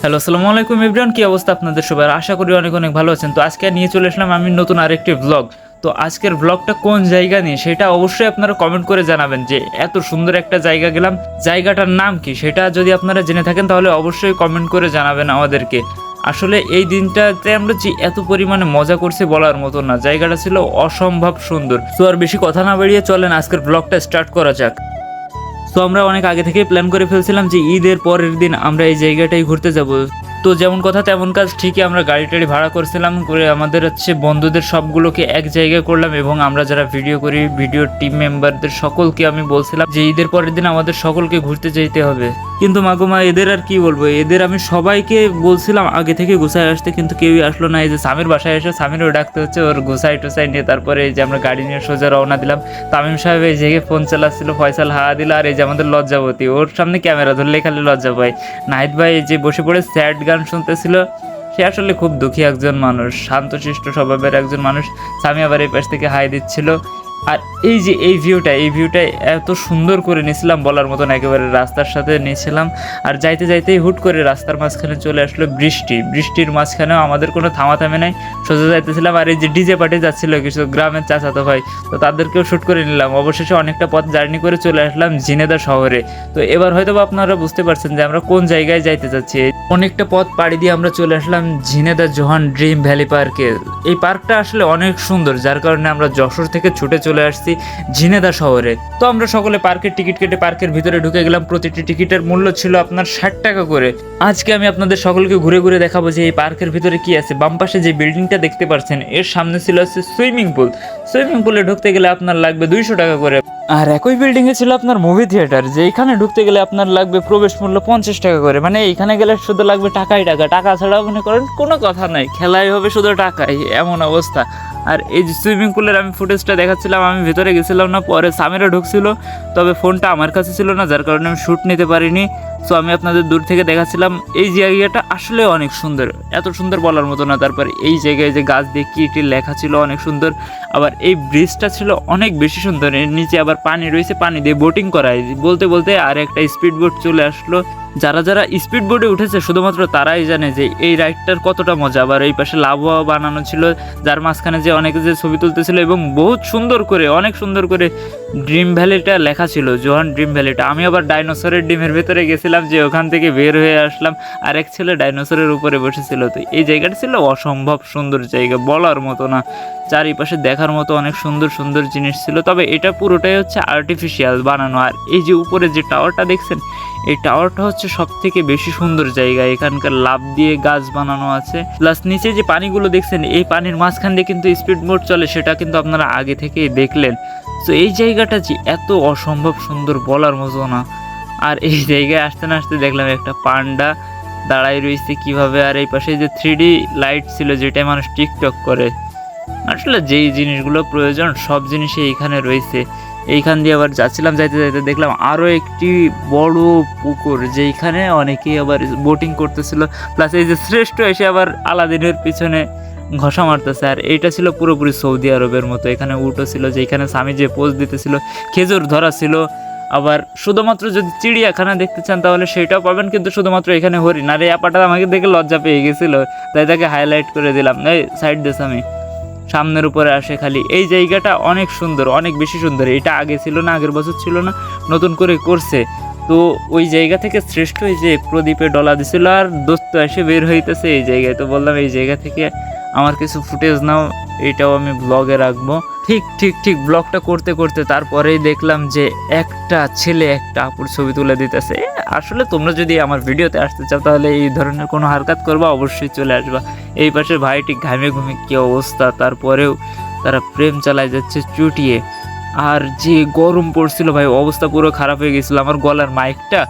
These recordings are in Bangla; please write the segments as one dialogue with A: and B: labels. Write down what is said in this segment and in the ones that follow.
A: হ্যালো, আসসালামু আলাইকুম এভরিওয়ান। কি অবস্থা আপনাদের সবার? আশা করি অনেক অনেক ভালো আছেন। তো আজকে নিয়ে চলে আসলাম আমি নতুন আরেকটি ব্লগ। তো আজকের ব্লগটা কোন জায়গা নিয়ে সেটা অবশ্যই আপনারা কমেন্ট করে জানাবেন যে এত সুন্দর একটা জায়গা গেলাম, জায়গাটার নাম কি সেটা যদি আপনারা জেনে থাকেন তাহলে অবশ্যই কমেন্ট করে জানাবেন আমাদেরকে। আসলে এই দিনটাতে আমরা যে এত পরিমাণে মজা করছি বলার মতো না, জায়গাটা ছিল অসম্ভব সুন্দর। তো আর বেশি কথা না বাড়িয়ে চলেন আজকের ব্লগটা স্টার্ট করা যাক। তো আমরা অনেক আগে থেকেই প্ল্যান করে ফেলছিলাম যে ঈদের পরের দিন আমরা এই জায়গাটাই ঘুরতে যাব। তো যেমন কথা তেমন কাজ, ঠিকই আমরা গাড়ি টাড়ি ভাড়া করছিলাম, করে আমাদের বন্ধুদের সবগুলোকে এক জায়গায় করলাম এবং আমরা যারা ভিডিও করি ভিডিও টিম মেম্বারদের সকলকে আমি বলছিলাম যে ঈদের পরের দিন আমাদের সকলকে ঘুরতে যেতে হবে। কিন্তু মাগুমা এদের আর কি বলবো, এদের আমি সবাইকে বলছিলাম আগে থেকে গুছায় আসতে, কিন্তু কেউই আসলো না। এই যে সামির বাসায় এসে সামিরও ডাকতে হচ্ছে, ওর গুছাই টুসাই নিয়ে তারপরে এই যে আমরা গাড়ি নিয়ে সোজা রওনা দিলাম। তামিম সাহেব এই জায়গায় ফোন চালাচ্ছিল, ফয়সাল হাওয়া দিল, আর এই যে আমাদের লজ্জাবতী ওর সামনে ক্যামেরা ধরলে খালি লজ্জা পায়। নাহিদ ভাই এই যে বসে পড়ে স্যাড গান শুনতেছিল, সে আসলে খুব দুঃখী একজন মানুষ, শান্তশিষ্ট স্বভাবের একজন মানুষ। সামি আবার এই পাশ থেকে হাই দিচ্ছিল। আর এই যে এই ভিউটা এত সুন্দর করে নিয়েছিলাম বলার মতন, একেবারে রাস্তার সাথে নিয়েছিলাম। আর যাইতে যাইতেই হুট করে রাস্তার মাঝখানে চলে আসলো বৃষ্টির মাঝখানেও আমাদের কোনো থামাথামে নাই, সোজা যাইতেছিলাম। আর এই যে ডিজে পার্টি যাচ্ছিল কিছু গ্রামের চাচাতো ভাই, তো তাদেরকেও শ্যুট করে নিলাম। অবশেষে অনেকটা পথ জার্নি করে চলে আসলাম ঝিনেদা শহরে। তো এবার হয়তো আপনারা বুঝতে পারছেন যে আমরা কোন জায়গায় যাইতে চাচ্ছি। অনেকটা পথ পাড়ি দিয়ে আমরা চলে আসলাম ঝিনেদা জোহান ড্রিম ভ্যালি পার্কে। এই পার্কটা আসলে অনেক সুন্দর, যার কারণে আমরা যশোর থেকে ছুটে চলে আসছি ঝিনেদা শহরে। তো আমরা সকলে পার্কের টিকিট কেটে পার্কের ভিতরে ঢুকে গেলাম। প্রতিটি টিকিটের মূল্য ছিল আপনার 60 টাকা করে। আজকে আমি আপনাদের সকলকে ঘুরে ঘুরে দেখাবো যে এই পার্কের ভিতরে কি আছে। বাম পাশে যে বিল্ডিংটা দেখতে পাচ্ছেন এর সামনে ছিল সুইমিং পুলে ঢুকতে গেলে আপনার লাগবে 200 টাকা করে। আর একই বিল্ডিং এ ছিল আপনার মুভি থিয়েটার, যেখানে ঢুকতে গেলে আপনার লাগবে প্রবেশ মূল্য 50 টাকা করে। মানে এইখানে গেলে শুধু লাগবে টাকা ছাড়া মনে করেন কোনো কথা নাই, খেলাই হবে শুধু টাকাই, এমন অবস্থা। আর এই যে সুইমিং পুলের আমি ফুটেজটা দেখাচ্ছিলাম, আমি ভেতরে গেছিলাম না, পরে সামিরা ঢুকছিল, তবে ফোনটা আমার কাছে ছিল না, যার কারণে আমি শ্যুট নিতে পারিনি। সো আমি আপনাদের দূর থেকে দেখাচ্ছিলাম। এই জায়গাটা আসলে অনেক সুন্দর, এত সুন্দর বলার মতো না। তারপর এই জায়গায় যে গাছ দিয়ে কি লেখা ছিল অনেক সুন্দর। আবার এই ব্রিজটা ছিল অনেক বেশি সুন্দর, এর নিচে আবার পানি রয়েছে, পানি দিয়ে বোটিং করায়। বলতে বলতে আর একটা স্পিড বোট চলে আসলো। যারা স্পিড বোটে উঠেছে শুধুমাত্র তারাই জানে যে এই রাইডটার কতটা মজা। আবার এই পাশে লাভা বানানো ছিল, যার মাঝখানে যে অনেকে যে ছবি তুলতেছিল এবং বহুত সুন্দর করে, অনেক সুন্দর করে ড্রিম ভ্যালিটা লেখা ছিল, জোহান ড্রিম ভ্যালিটা। আমি আবার ডাইনোসরের ডিমের ভেতরে গেছিলাম, যে ওখান থেকে বের হয়ে আসলাম, আর এক ছেলে ডাইনোসরের উপরে বসেছিল। তো এই জায়গাটা ছিল অসম্ভব সুন্দর জায়গা, বলার মতো না। চারিপাশে দেখার মতো অনেক সুন্দর সুন্দর জিনিস ছিল, তবে এটা পুরোটাই হচ্ছে আর্টিফিশিয়াল বানানো। আর এই যে উপরে যে টাওয়ারটা দেখছেন, এই টাওয়ারটা হচ্ছে সব থেকে বেশি সুন্দর জায়গা। এখানকার লাভ দিয়ে গাছ বানানো আছে, প্লাস নিচে যে পানিগুলো দেখছেন, এই পানির মাঝখান দিয়ে কিন্তু স্পিড বোট চলে, সেটা কিন্তু আপনারা আগে থেকেই দেখলেন। তো এই জায়গাটা যে এত অসম্ভব সুন্দর বলার মতো না। আর এই জায়গায় আসতে না আসতে দেখলাম একটা পান্ডা দাঁড়াই রয়েছে কিভাবে। আর এই পাশে যে 3D লাইট ছিল, যেটাই মানুষ টিকটক করে। আসলে যেই জিনিসগুলো প্রয়োজন সব জিনিসই এইখানে রয়েছে। এইখান দিয়ে আবার যাচ্ছিলাম, যাইতে যাইতে দেখলাম আরও একটি বড় পুকুর, যেইখানে অনেকেই আবার বোটিং করতেছিল। প্লাস এই যে শ্রেষ্ঠ এসে আবার আলাদিনের পিছনে ঘষা মারতেছে। আর এইটা ছিল পুরোপুরি সৌদি আরবের মতো। এখানে উটও ছিল, যেখানে স্বামী যে পোজ দিতেছিল, খেজুর ধরা ছিল। আবার শুধুমাত্র যদি চিড়িয়াখানা দেখতে চান তাহলে সেটাও পাবেন, কিন্তু শুধুমাত্র এখানে হরিণ। আর এই আপাটা আমাকে দেখে লজ্জা পেয়ে গেছিলো, তাই তাকে হাইলাইট করে দিলাম, এই সাইড দেশ আমি সামনের উপরে আসে খালি। এই জায়গাটা অনেক সুন্দর, অনেক বেশি সুন্দর। এটা আগে ছিল না, আগের বছর ছিল না, নতুন করে করছে। তো ওই জায়গা থেকে শ্রেষ্ঠ এই যে প্রদীপে ডলা দিছিল, আর দোস্ত এসে বের হইতেছে এই জায়গায়। তো বললাম এই জায়গা থেকে আমার কিছু ফুটেজ নাও, এটাও আমি ব্লগে রাখবো। ঠিক ব্লগটা করতে করতে তারপরেই দেখলাম যে একটা ছেলে একটা আপুর ছবি তুলে দিতেছে। আসলে তোমরা যদি আমার ভিডিওতে আসতে চাও তাহলে এই ধরনের কোনো হারকাত করবা, অবশ্যই চলে আসবা। এই পাশে ভাইটি ঘামে ঘুমে কী অবস্থা, তারপরেও তারা প্রেম চালায় যাচ্ছে চুটিয়ে। আর যে গরম পড়ছিল ভাই, অবস্থা পুরো খারাপ হয়ে গেছিলো। আমার গলার মাইকটা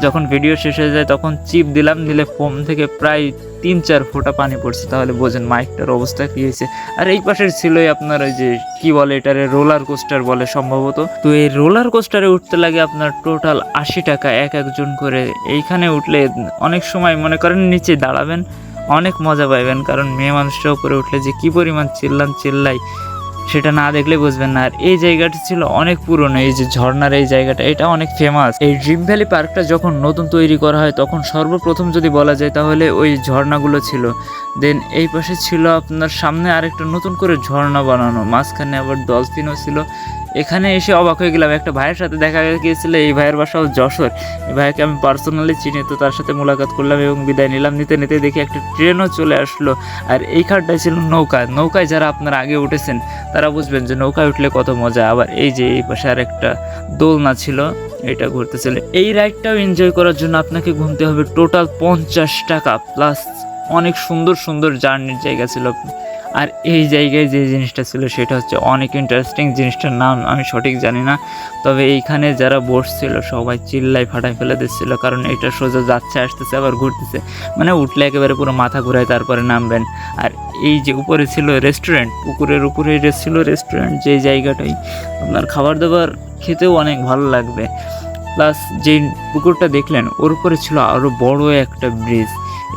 A: যখন ভিডিও শেষ হয়ে যায় তখন চিপ দিলাম, দিলে ফোন থেকে প্রায় 3-4 ফোঁটা পানি পড়ছে, তাহলে বোঝেন মাইকটার অবস্থা কী হয়েছে। আর এই পাশের ছিলই আপনার ওই যে কি বলে, এটারে রোলার কোস্টার বলে সম্ভবত। তো এই রোলার কোস্টারে উঠতে লাগে আপনার টোটাল 80 টাকা একজন করে। এইখানে উঠলে অনেক সময় মনে করেন নিচে দাঁড়াবেন, অনেক মজা পাইবেন, কারণ মেয়ে মানুষরা উপরে উঠলে যে কি পরিমাণ চিল্লাই। সেটা না দেখলে বুঝবেন না। আর এই জায়গাটি ছিল অনেক পুরনো, এই যে ঝর্ণার এই জায়গাটা এটা অনেক ফেমাস। এই ড্রিম ভ্যালি পার্কটা যখন নতুন তৈরি করা হয় তখন সর্বপ্রথম যদি বলা যায় তাহলে ওই ঝর্ণাগুলো ছিল। দেন এই পাশে ছিল আপনার সামনে আরেকটা নতুন করে ঝর্ণা বানানো, মাঝখানে আবার ডলফিনও ছিল। এখানে এসে অবাক হয়ে গেলাম, একটা ভাইয়ের সাথে দেখা গিয়েছিল, এই ভাইয়ের বাসাও যশোর। এই ভাইকে আমি পার্সোনালি চিনি, তো তার সাথে মোলাকাত করলাম এবং বিদায় নিলাম। নিতে নিতে দেখি একটা ট্রেনও চলে আসলো। আর এইখানটায় ছিল নৌকায় যারা আপনারা আগে উঠেছেন তারা বুঝবেন যে নৌকায় উঠলে কত মজা। আবার এই যে এই পাশে আর একটা দোলনা ছিল, এটা ঘুরতেছিল। এই রাইডটাও এনজয় করার জন্য আপনাকে ঘুরতে হবে টোটাল 50 টাকা প্লাস। অনেক সুন্দর সুন্দর জার্নির জায়গা ছিল। আর এই জায়গায় যে জিনিসটা ছিল সেটা হচ্ছে অনেক ইন্টারেস্টিং, জিনিসটার নাম আমি সঠিক জানি না, তবে এইখানে যারা বসছিল সবাই চিল্লাই ফাটাই ফেলে দিচ্ছিল, কারণ এটা সোজা যাচ্ছে আসতেছে আবার ঘুরতেছে, মানে উঠলে একেবারে পুরো মাথা ঘুরায় তারপরে নামবেন। আর এই যে উপরে ছিল রেস্টুরেন্ট, পুকুরের উপরে ছিল রেস্টুরেন্ট, যে জায়গাটাই আপনার খাবার দাবার খেতেও অনেক ভালো লাগবে। প্লাস যেই পুকুরটা দেখলেন ওর উপরে ছিল আরও বড় একটা ব্রিজ।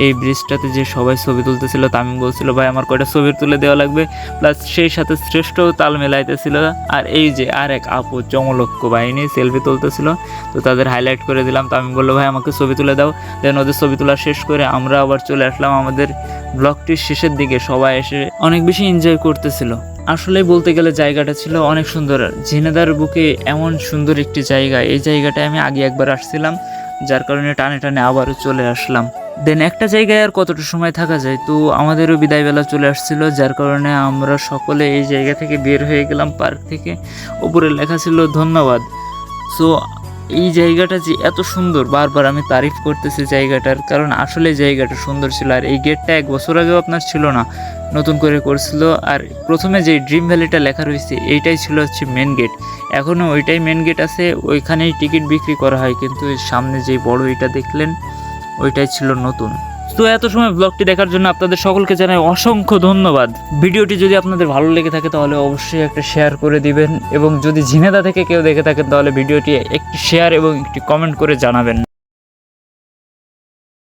A: এই ব্রিজটাতে যে সবাই ছবি তুলতেছিল, তামিম বলছিল ভাই আমার কয়টা ছবি তুলে দেওয়া লাগবে, প্লাস সেই সাথে শ্রেষ্ঠও তাল মেলাইতেছিল। আর এই যে আর এক আপু চমলক্ষ বাহিনী সেলফি তুলতেছিল, তো তাদের হাইলাইট করে দিলাম। তামিম বললো ভাই আমাকে ছবি তুলে দাও। দেন ওদের ছবি তোলা শেষ করে আমরা আবার চলে আসলাম আমাদের ব্লগটির শেষের দিকে। সবাই এসে অনেক বেশি এনজয় করতেছিল। আসলে বলতে গেলে জায়গাটা ছিল অনেক সুন্দর। ঝিনাইদহের বুকে এমন সুন্দর একটি জায়গা, এই জায়গাটায় আমি আগে একবার আসছিলাম, যার কারণে টানে টানে আবারও চলে আসলাম। দেন একটা জায়গায় আর কতটা সময় থাকা যায়, তো আমাদেরও বিদায়বেলা চলে আসছিল, যার কারণে আমরা সকলে এই জায়গা থেকে বের হয়ে গেলাম পার্ক থেকে। উপরে লেখা ছিল ধন্যবাদ। সো এই জায়গাটা যে এত সুন্দর, বারবার আমি তারিফ করতেছি জায়গাটার, কারণ আসলে জায়গাটা সুন্দর ছিল। আর এই গেটটা 1 বছর আগেও আপনার ছিল না, নতুন করে করছিল। আর প্রথমে যে ড্রিম ভ্যালিটা লেখা রয়েছে এইটাই ছিল হচ্ছে মেন গেট, এখনও ওইটাই মেন গেট আছে, ওইখানেই টিকিট বিক্রি করা হয়, কিন্তু সামনে যেই বড় এটা দেখলেন ওইটাই ছিল নতুন। তো এত সময় ব্লগটি দেখার জন্য আপনাদের সকলকে জানাই অসংখ্য ধন্যবাদ। ভিডিওটি যদি আপনাদের ভালো লেগে থাকে তাহলে অবশ্যই একটা শেয়ার করে দিবেন, এবং যদি ঝিনাইদহ থেকে কেউ দেখে থাকেন তাহলে ভিডিওটি একটি শেয়ার এবং একটি কমেন্ট করে জানাবেন।